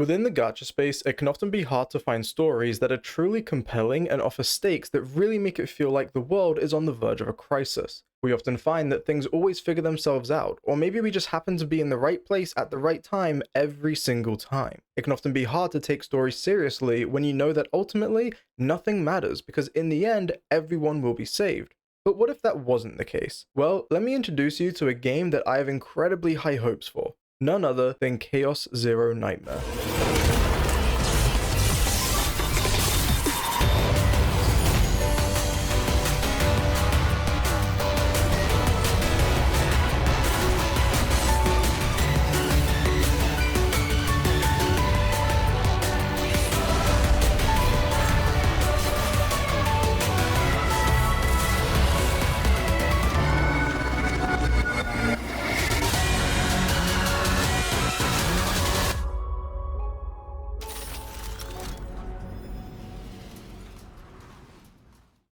Within the gacha space, it can often be hard to find stories that are truly compelling and offer stakes that really make it feel like the world is on the verge of a crisis. We often find that things always figure themselves out, or maybe we just happen to be in the right place at the right time every single time. It can often be hard to take stories seriously when you know that ultimately nothing matters because in the end everyone will be saved. But what if that wasn't the case? Well, let me introduce you to a game that I have incredibly high hopes for. None other than Chaos Zero Nightmare.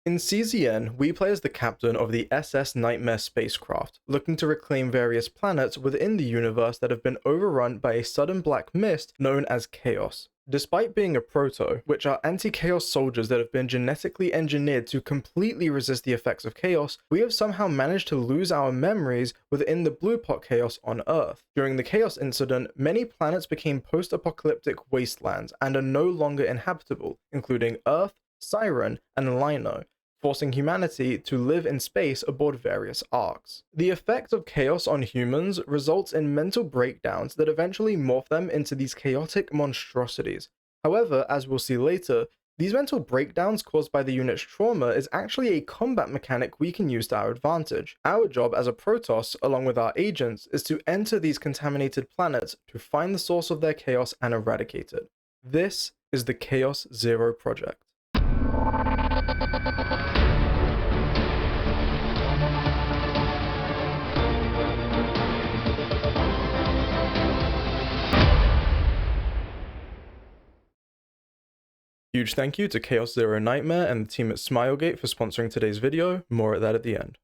In CZN, we play as the captain of the SS Nightmare spacecraft, looking to reclaim various planets within the universe that have been overrun by a sudden black mist known as Chaos. Despite being a proto, which are anti-chaos soldiers that have been genetically engineered to completely resist the effects of chaos, we have somehow managed to lose our memories within the blue pot chaos on Earth. During the chaos incident, many planets became post-apocalyptic wastelands and are no longer inhabitable, including Earth, Siren, and Lino, forcing humanity to live in space aboard various arcs. The effect of chaos on humans results in mental breakdowns that eventually morph them into these chaotic monstrosities. However, as we'll see later, these mental breakdowns caused by the unit's trauma is actually a combat mechanic we can use to our advantage. Our job as a Protoss, along with our agents, is to enter these contaminated planets to find the source of their chaos and eradicate it. This is the Chaos Zero project. Huge thank you to Chaos Zero Nightmare and the team at Smilegate for sponsoring today's video, more at that at the end.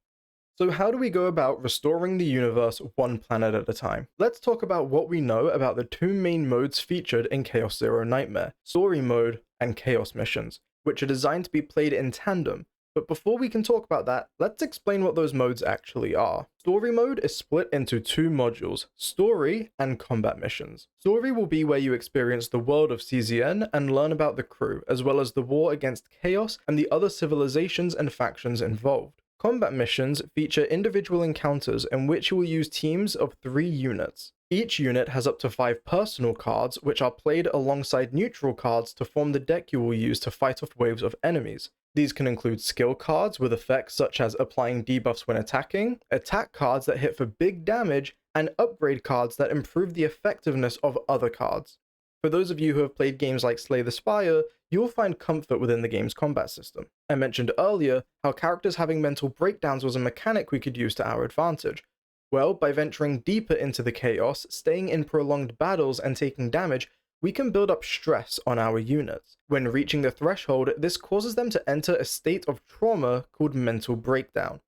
So how do we go about restoring the universe one planet at a time? Let's talk about what we know about the two main modes featured in Chaos Zero Nightmare, Story Mode and Chaos Missions, which are designed to be played in tandem. But before we can talk about that, let's explain what those modes actually are. Story Mode is split into two modules, Story and Combat Missions. Story will be where you experience the world of CZN and learn about the crew, as well as the war against Chaos and the other civilizations and factions involved. Combat Missions feature individual encounters in which you will use teams of 3 units. Each unit has up to 5 personal cards, which are played alongside neutral cards to form the deck you will use to fight off waves of enemies. These can include skill cards with effects such as applying debuffs when attacking, attack cards that hit for big damage, and upgrade cards that improve the effectiveness of other cards. For those of you who have played games like Slay the Spire, you will find comfort within the game's combat system. I mentioned earlier how characters having mental breakdowns was a mechanic we could use to our advantage. Well, by venturing deeper into the chaos, staying in prolonged battles and taking damage, we can build up stress on our units. When reaching the threshold, this causes them to enter a state of trauma called mental breakdown.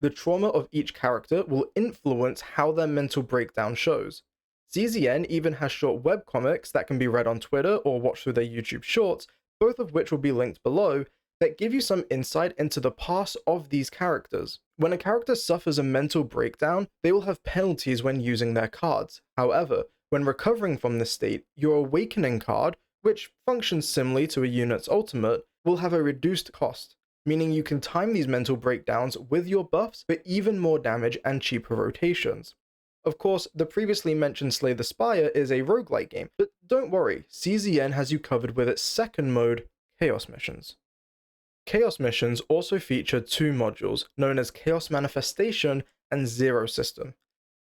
The trauma of each character will influence how their mental breakdown shows. CZN even has short webcomics that can be read on Twitter or watched through their YouTube shorts, both of which will be linked below, that give you some insight into the past of these characters. When a character suffers a mental breakdown, they will have penalties when using their cards. However, when recovering from this state, your Awakening card, which functions similarly to a unit's ultimate, will have a reduced cost, meaning you can time these mental breakdowns with your buffs for even more damage and cheaper rotations. Of course, the previously mentioned Slay the Spire is a roguelike game, but don't worry, CZN has you covered with its second mode, Chaos Missions. Chaos Missions also feature 2 modules, known as Chaos Manifestation and Zero System.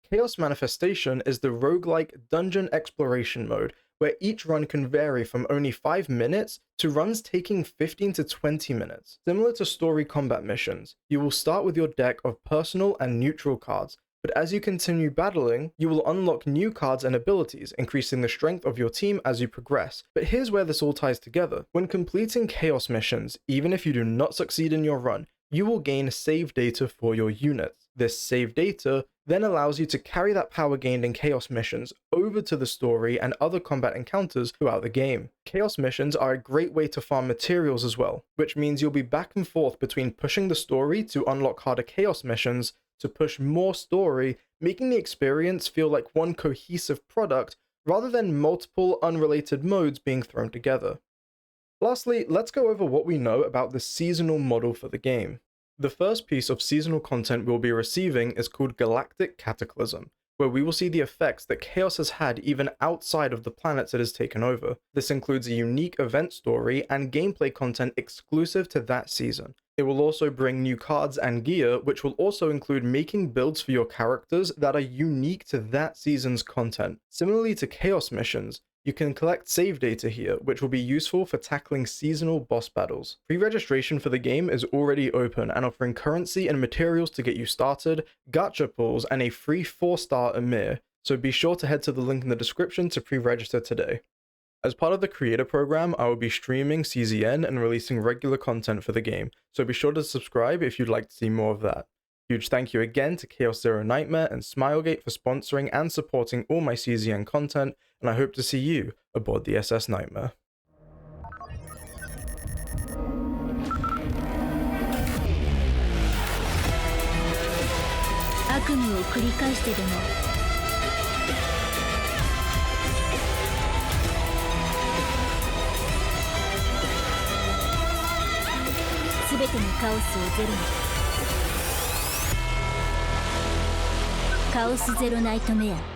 Chaos Manifestation is the roguelike dungeon exploration mode, where each run can vary from only 5 minutes to runs taking 15 to 20 minutes. Similar to story combat missions, you will start with your deck of personal and neutral cards, but as you continue battling, you will unlock new cards and abilities, increasing the strength of your team as you progress. But here's where this all ties together. When completing Chaos Missions, even if you do not succeed in your run, you will gain save data for your units. This save data then allows you to carry that power gained in Chaos missions over to the story and other combat encounters throughout the game. Chaos missions are a great way to farm materials as well, which means you'll be back and forth between pushing the story to unlock harder Chaos missions to push more story, making the experience feel like one cohesive product rather than multiple unrelated modes being thrown together. Lastly, let's go over what we know about the seasonal model for the game. The first piece of seasonal content we'll be receiving is called Galactic Cataclysm, where we will see the effects that Chaos has had even outside of the planets it has taken over. This includes a unique event story and gameplay content exclusive to that season. It will also bring new cards and gear, which will also include making builds for your characters that are unique to that season's content. Similarly to Chaos missions, you can collect save data here, which will be useful for tackling seasonal boss battles. Pre-registration for the game is already open and offering currency and materials to get you started, gacha pulls, and a free 4-star Emir, so be sure to head to the link in the description to pre-register today. As part of the creator program, I will be streaming CZN and releasing regular content for the game, so be sure to subscribe if you'd like to see more of that. Huge thank you again to Chaos Zero Nightmare and Smilegate for sponsoring and supporting all my CZN content, and I hope to see you aboard the SS Nightmare. 悪夢を繰り返してでも全てのカオスをゼロにカオスゼロナイトメア